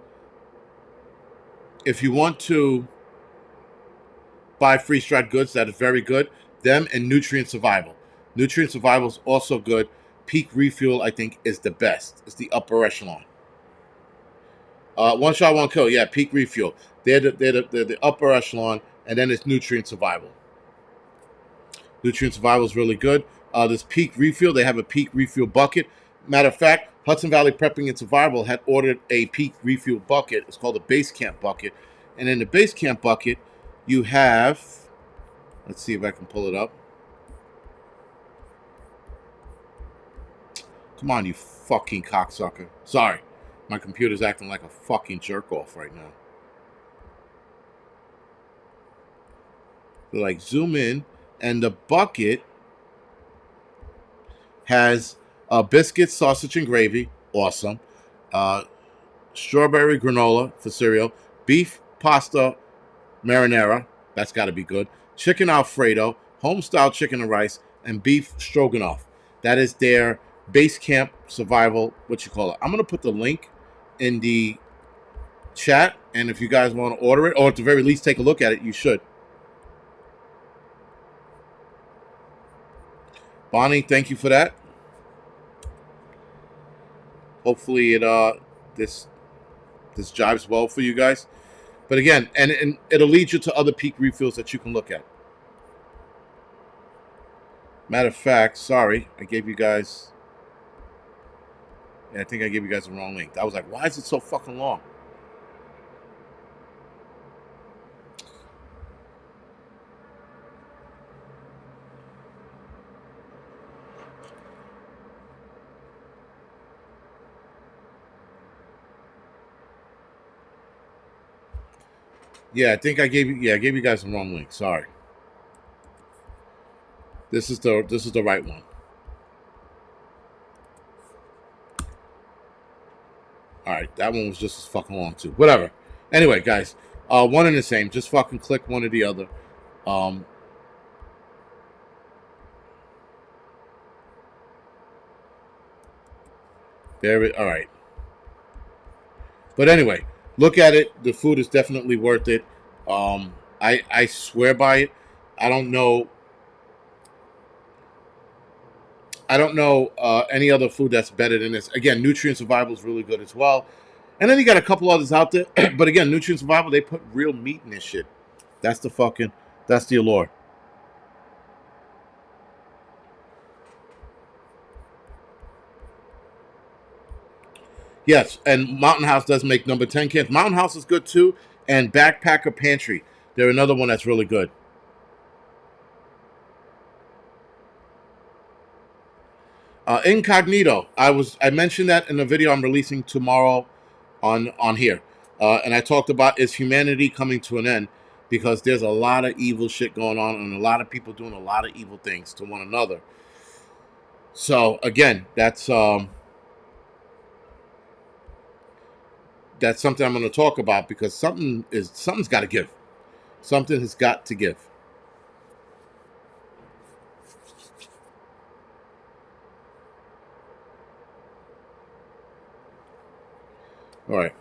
buy freeze-dried goods that are very good, them and Nutrient Survival. Nutrient Survival is also good. Peak Refuel, I think, is the best. It's the upper echelon. One Shot, One Kill. Yeah, Peak Refuel. They're the upper echelon, and then it's Nutrient Survival. Nutrient Survival is really good. This Peak Refuel, they have a Peak Refuel bucket. Matter of fact, Hudson Valley Prepping and Survival had ordered a Peak Refuel bucket. It's called a Base Camp bucket. And in the Base Camp bucket, you have, let's see if I can pull it up. Come on, you fucking cocksucker. Sorry. My computer's acting like a fucking jerk-off right now. So, like, zoom in, and the bucket has biscuits, sausage, and gravy. Awesome. Strawberry granola for cereal. Beef pasta marinara. That's got to be good. Chicken Alfredo. Home-style chicken and rice. And beef stroganoff. That is their Base Camp Survival, what you call it. I'm going to put the link in the chat, and if you guys want to order it, or at the very least take a look at it, you should. Bonnie, thank you for that. Hopefully it this jives well for you guys. But again, and it'll lead you to other Peak Refills that you can look at. Matter of fact, sorry, I gave you guys. Yeah, I think I gave you guys the wrong link. I was like, why is it so fucking long? Yeah, I think I gave you guys the wrong link. Sorry. This is the right one. All right, that one was just as fucking long too. Whatever. Anyway, guys, One and the same. Just fucking click one or the other. All right. But anyway, look at it. The food is definitely worth it. I swear by it. I don't know. Any other food that's better than this. Again, Nutrient Survival is really good as well. And then you got a couple others out there. But again, Nutrient Survival, they put real meat in this shit. That's the allure. Yes, and Mountain House does make number 10 cans. Mountain House is good too. And Backpacker Pantry. They're another one that's really good. Incognito. I mentioned that in the video I'm releasing tomorrow on here. And I talked about, is humanity coming to an end? Because there's a lot of evil shit going on and a lot of people doing a lot of evil things to one another. So again, that's something I'm going to talk about, because something's got to give. Something has got to give. All right.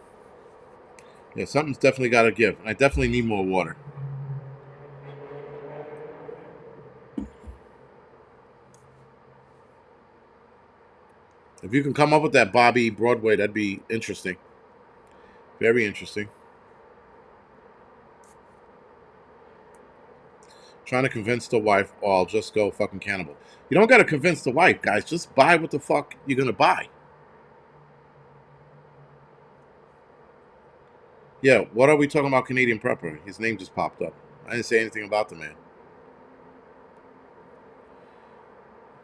Yeah, something's definitely got to give. I definitely need more water. If you can come up with that Bobby Broadway, that'd be interesting. Very interesting. Trying to convince the wife, oh, I'll just go fucking cannibal. You don't got to convince the wife, guys. Just buy what the fuck you're going to buy. Yeah, what are we talking about Canadian Prepper? His name just popped up. I didn't say anything about the man.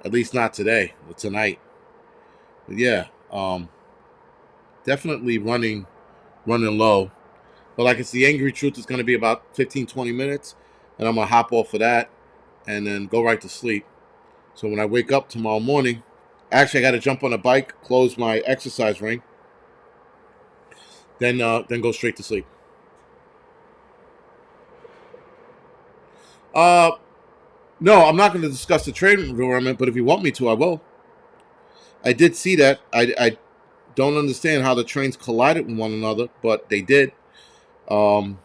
At least not today or tonight. But yeah, definitely running low. But like, it's the Angry Truth is going to be about 15, 20 minutes. And I'm going to hop off of that and then go right to sleep. So when I wake up tomorrow morning, actually I got to jump on a bike, close my exercise ring, then go straight to sleep. No, I'm not going to discuss the trade environment, but if you want me to, I will. I did see that. I don't understand how the trains collided with one another, but they did. But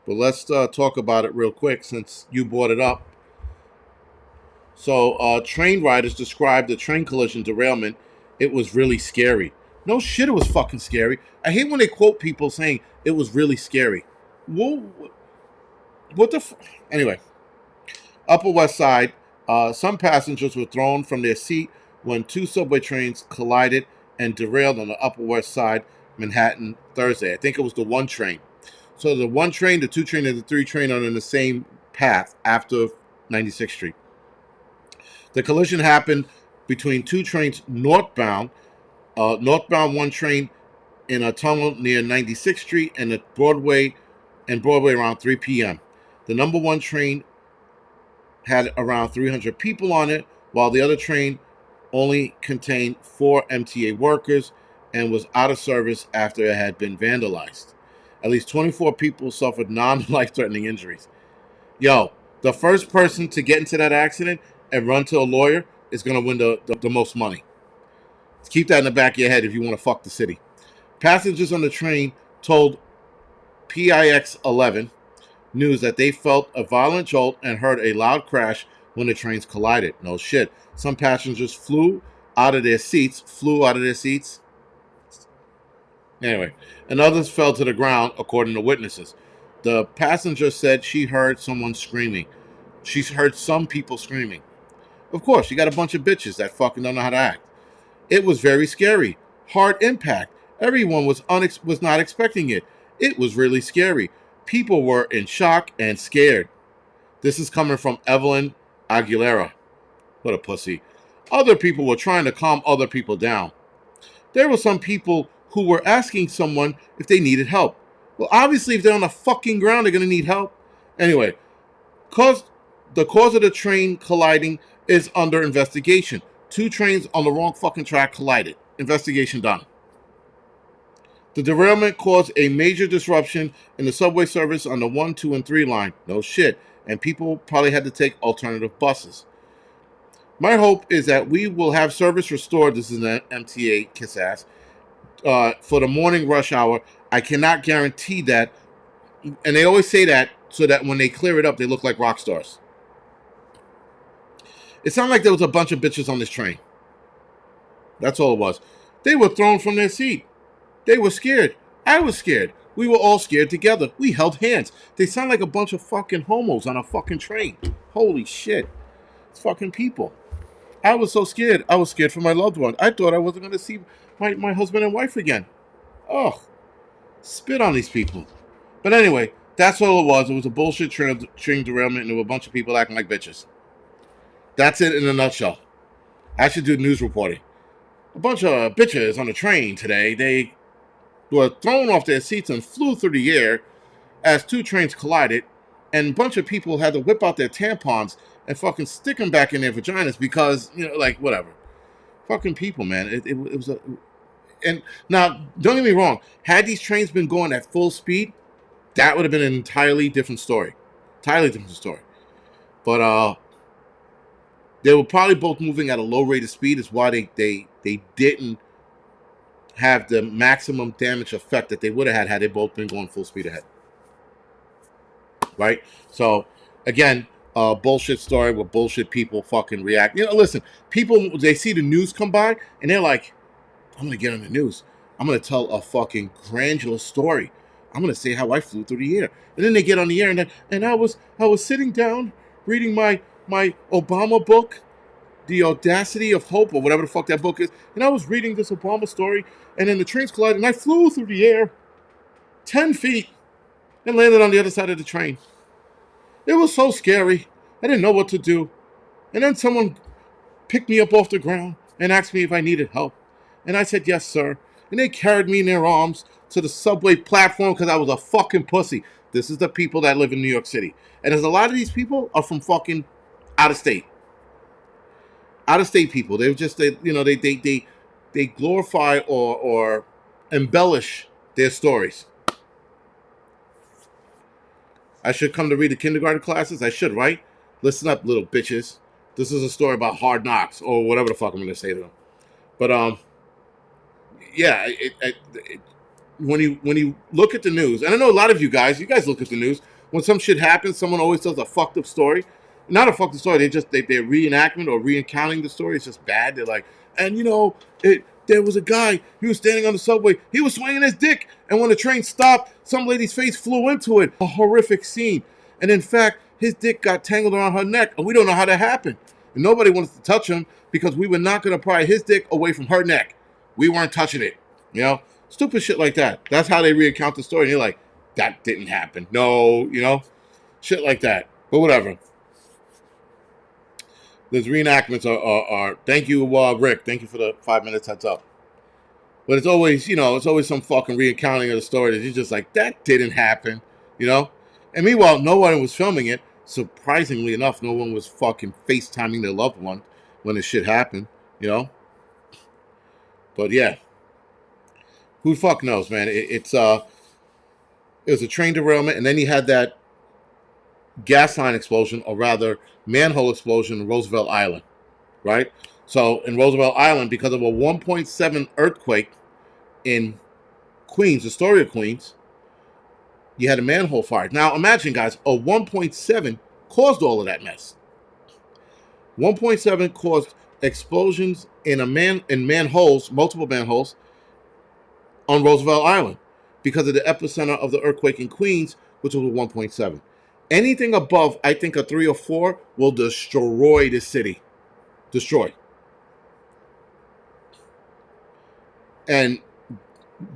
let's talk about it real quick since you brought it up. So train riders described the train collision derailment. It was really scary. No shit, it was fucking scary. I hate when they quote people saying it was really scary. Whoa, what the Anyway, Upper West Side, some passengers were thrown from their seat when two subway trains collided and derailed on the Upper West Side, Manhattan, Thursday. I think it was the one train. So the one train, the two train, and the three train are in the same path after 96th Street. The collision happened between two trains northbound one train in a tunnel near 96th Street and Broadway around 3 p.m. The number one train had around 300 people on it, while the other train only contained 4 MTA workers and was out of service after it had been vandalized. At least 24 people suffered non-life-threatening injuries. Yo, the first person to get into that accident and run to a lawyer is going to win the most money. Keep that in the back of your head if you want to fuck the city. Passengers on the train told PIX 11 News that they felt a violent jolt and heard a loud crash when the trains collided. No shit. Some passengers flew out of their seats. Anyway, and others fell to the ground, according to witnesses. The passenger said she heard someone screaming. She heard some people screaming. Of course, you got a bunch of bitches that fucking don't know how to act. It was very scary. Hard impact. Everyone was not expecting it. It was really scary. People were in shock and scared. This is coming from Evelyn Aguilera. What a pussy. Other people were trying to calm other people down. There were some people who were asking someone if they needed help. Well, obviously, if they're on the fucking ground, they're going to need help. Anyway, the cause of the train colliding is under investigation. 2 trains on the wrong fucking track collided. Investigation done. The derailment caused a major disruption in the subway service on the 1, 2, and 3 line. No shit. And people probably had to take alternative buses. My hope is that we will have service restored. This is an MTA kiss ass. For the morning rush hour. I cannot guarantee that. And they always say that so that when they clear it up, they look like rock stars. It sounded like there was a bunch of bitches on this train. That's all it was. They were thrown from their seat. They were scared. I was scared. We were all scared together. We held hands. They sound like a bunch of fucking homos on a fucking train. Holy shit. It's fucking people. I was so scared. I was scared for my loved one. I thought I wasn't going to see my husband and wife again. Oh, spit on these people. But anyway, that's all it was. It was a bullshit train derailment, and there were a bunch of people acting like bitches. That's it in a nutshell. I should do news reporting. A bunch of bitches on a train today. They were thrown off their seats and flew through the air as 2 trains collided, and a bunch of people had to whip out their tampons and fucking stick them back in their vaginas because, like, whatever. Fucking people, man. It was a... And now, don't get me wrong. Had these trains been going at full speed, that would have been an entirely different story. Entirely different story. But they were probably both moving at a low rate of speed. Is why they didn't have the maximum damage effect that they would have had they both been going full speed ahead. Right? So, again, bullshit story where bullshit people fucking react. Listen, people, they see the news come by, and they're like, I'm going to get on the news. I'm going to tell a fucking grandiose story. I'm going to say how I flew through the air. And then they get on the air, and I was sitting down reading my Obama book, The Audacity of Hope, or whatever the fuck that book is. And I was reading this Obama story, and then the trains collided, and I flew through the air 10 feet and landed on the other side of the train. It was so scary. I didn't know what to do. And then someone picked me up off the ground and asked me if I needed help. And I said, yes, sir. And they carried me in their arms to the subway platform because I was a fucking pussy. This is the people that live in New York City. And there's a lot of these people are from fucking out of state. Out of state people. They're just, they glorify or embellish their stories. I should come to read the kindergarten classes. I should, right? Listen up, little bitches. This is a story about hard knocks or whatever the fuck I'm going to say to them. But, yeah, when you look at the news, and I know a lot of you guys look at the news. When some shit happens, someone always tells a fucked up story. Not a fucked up story. They're reenactment or recounting the story. It's just bad. They're like, and there was a guy. He was standing on the subway. He was swinging his dick, and when the train stopped, some lady's face flew into it. A horrific scene. And in fact, his dick got tangled around her neck, and we don't know how that happened. And nobody wanted to touch him because we were not going to pry his dick away from her neck. We weren't touching it. Stupid shit like that. That's how they recount the story. And you're like, that didn't happen. No, shit like that. But whatever. Those reenactments are thank you, Rick. Thank you for the 5 minutes heads up. But it's always, some fucking recounting of the story that you're just like, that didn't happen, And meanwhile, no one was filming it. Surprisingly enough, no one was fucking FaceTiming their loved one when this shit happened, But yeah. Who the fuck knows, man? It was a train derailment, and then you had that gas line explosion, or rather manhole explosion in Roosevelt Island, right? So in Roosevelt Island, because of a 1.7 earthquake in Queens, Astoria, Queens, you had a manhole fire. Now imagine, guys, a 1.7 caused all of that mess. 1.7 caused explosions in manholes, multiple manholes, on Roosevelt Island because of the epicenter of the earthquake in Queens, which was a 1.7. Anything above, I think, a 3 or 4 will destroy the city. Destroy. And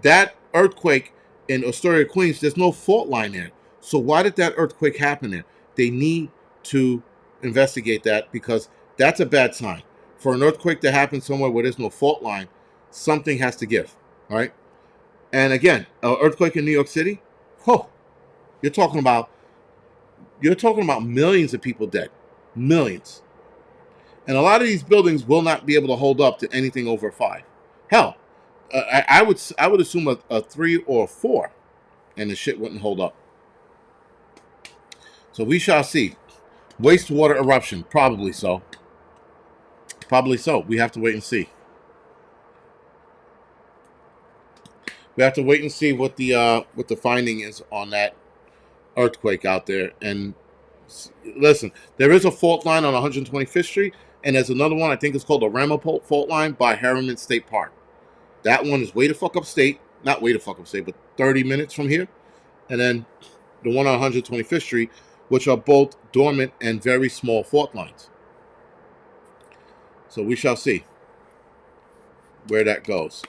that earthquake in Astoria, Queens, there's no fault line there. So why did that earthquake happen there? They need to investigate that because that's a bad sign. For an earthquake to happen somewhere where there's no fault line, something has to give, all right? And again, an earthquake in New York City, you're talking about millions of people dead. Millions. And a lot of these buildings will not be able to hold up to anything over 5. Hell, I would assume a 3 or a 4, and the shit wouldn't hold up. So we shall see. Wastewater eruption, probably so. Probably so. We have to wait and see. We have to wait and see what the finding is on that earthquake out there. And listen, there is a fault line on 125th Street, and there's another one. I think it's called the Ramapo fault line by Harriman State Park. That one is way the fuck upstate. Not way the fuck upstate, but 30 minutes from here. And then the one on 125th Street, which are both dormant and very small fault lines. So we shall see where that goes.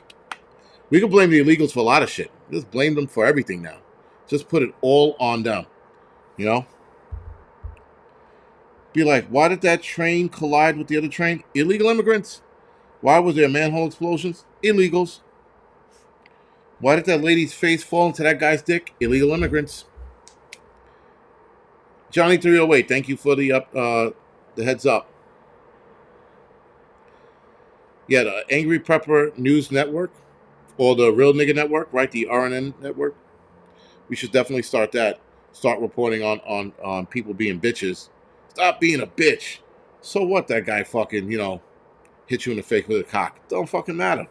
We can blame the illegals for a lot of shit. Just blame them for everything now. Just put it all on them. You know? Be like, why did that train collide with the other train? Illegal immigrants. Why was there manhole explosions? Illegals. Why did that lady's face fall into that guy's dick? Illegal immigrants. Johnny 308, thank you for the heads up. Yeah, the Angry Prepper News Network, or the Real Nigga Network, right? The RNN network. We should definitely start that. Start reporting on people being bitches. Stop being a bitch. So what? That guy fucking, hit you in the face with a cock. Don't fucking matter.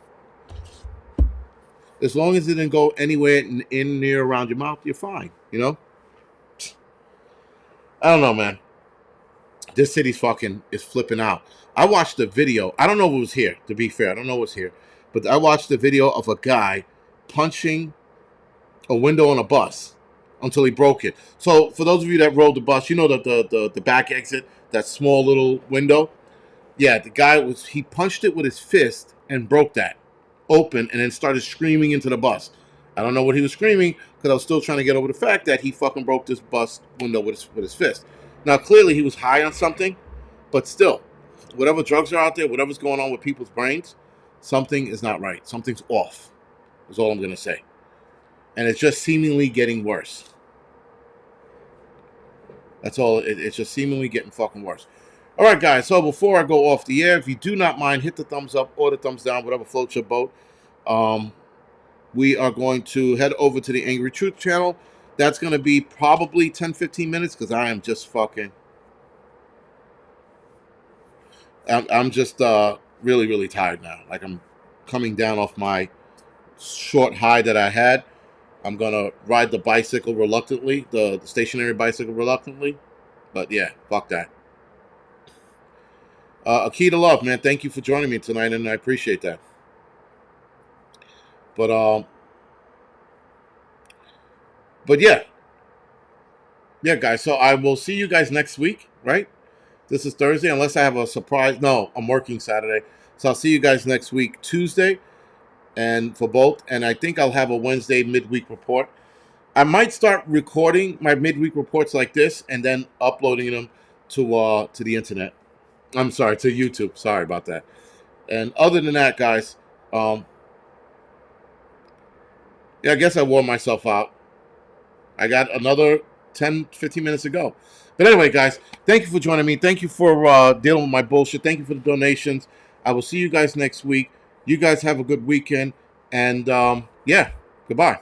As long as it didn't go anywhere in near around your mouth, you're fine. I don't know, man. This city's is flipping out. I watched the video. I don't know if it was here, to be fair. I don't know what's here. But I watched the video of a guy punching a window on a bus until he broke it. So for those of you that rode the bus, you know the back exit, that small little window. Yeah, the guy he punched it with his fist and broke that open and then started screaming into the bus. I don't know what he was screaming because I was still trying to get over the fact that he fucking broke this bus window with his fist. Now, clearly he was high on something, but still, whatever drugs are out there, whatever's going on with people's brains, something is not right. Something's off, is all I'm going to say. And it's just seemingly getting worse. That's all. It's just seemingly getting fucking worse. All right, guys. So before I go off the air, if you do not mind, hit the thumbs up or the thumbs down, whatever floats your boat. We are going to head over to the Angry Truth channel. That's going to be probably 10-15 minutes because I am just fucking... I'm just really, really tired now. Like, I'm coming down off my short high that I had. I'm going to ride the bicycle reluctantly, the stationary bicycle reluctantly. But yeah, fuck that. A Key to Love, man. Thank you for joining me tonight, and I appreciate that. But yeah. Yeah, guys. So I will see you guys next week, right? This is Thursday, unless I have a surprise. No, I'm working Saturday. So I'll see you guys next week, Tuesday, and for both. And I think I'll have a Wednesday midweek report. I might start recording my midweek reports like this and then uploading them to the internet. I'm sorry, to YouTube. Sorry about that. And other than that, guys, yeah, I guess I wore myself out. I got another 10, 15 minutes to go. But anyway, guys, thank you for joining me. Thank you for dealing with my bullshit. Thank you for the donations. I will see you guys next week. You guys have a good weekend. And, yeah, goodbye.